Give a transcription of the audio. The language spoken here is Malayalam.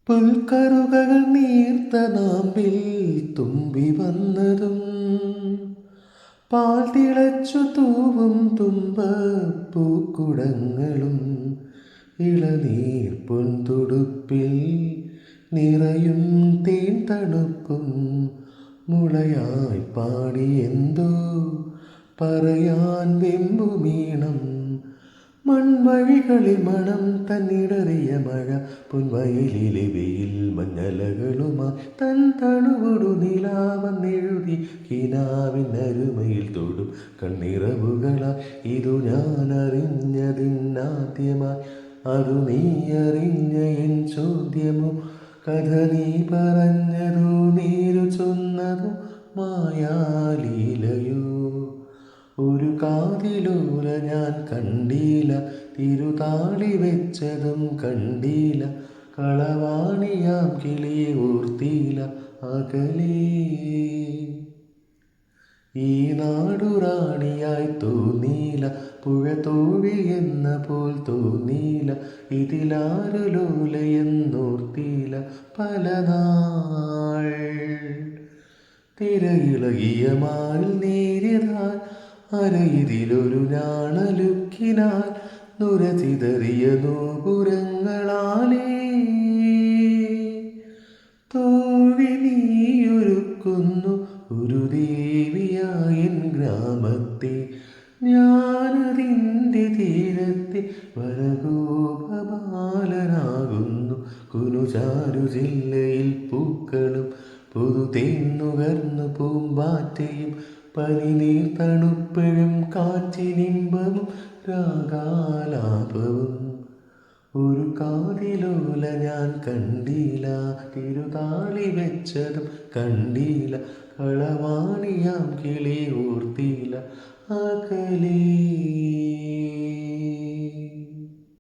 പുൽക്കറുകൾ നീർത്ത നാമ്പിൽ തുമ്പി വന്നതും പാൽ തിളച്ചു തൂവും തുമ്പ പൂക്കുടങ്ങളും ഇളനീർ പൊൻതുടുപ്പിൽ നിറയും തേൻ തണുപ്പും മുളയായി പാടി എന്തോ പറയാൻ വെമ്പുമീണം മൺവഴികളിൽ മണം തന്നിടറിയ മഴ പൊൻവയലിലെ വെയിൽ മഞ്ഞലകളുമായി തൻ തണുവൊടു നിലാവെന്നെഴുതി കിനാവിനരുമയിൽ തൊടും കണ്ണിറവുകളായി ഇതു ഞാൻ അറിഞ്ഞതിന്നാദ്യമായി അതു നീ അറിഞ്ഞ എൻ ചോദ്യമോ കഥ നീ പറഞ്ഞതോ നീരു ചൊന്നതോ മായാലീലയോ ഒരു കാതിലോല ഞാൻ കണ്ടീല തിരുതാളി വെച്ചതും കണ്ടീല കളവാണിയാം കിളിയെ ഓർത്തീല അകലേ ഈ നാടുറാണിയായി തോന്നീല പുഴ തോഴി എന്ന പോൽ തോന്നീല ഇതിലാരു ലോലയെന്നോർത്തീല പല നാൾ തിരയിളകിയ മാൽ നേരിയതാൽ അരയിതിലൊരു ഞാണലുക്കിനാൽ നുരചിതറിയ നൂപുരങ്ങളാലേ തോഴി നീയൊരുക്കുന്നു ഒരു ദേവിയായൻ ഗ്രാമത്തെ ഞാനതിൻ്റെ തീരത്തെ വരഗോപബാലനാകുന്നു കുനുചാരു ജില്ലയിൽ പൂക്കളും പുതുതേന്നുകർന്നു പൂമ്പാറ്റയും പനിനീർ തണുപ്പഴും കാറ്റിനിമ്പവും രാഗാലാപവും ഒരു കാതിലോല ഞാൻ കണ്ടീല തിരുതാളി വെച്ചതും കണ്ടീല കളവാണിയാം കിളി ഓർത്തീല അകലേ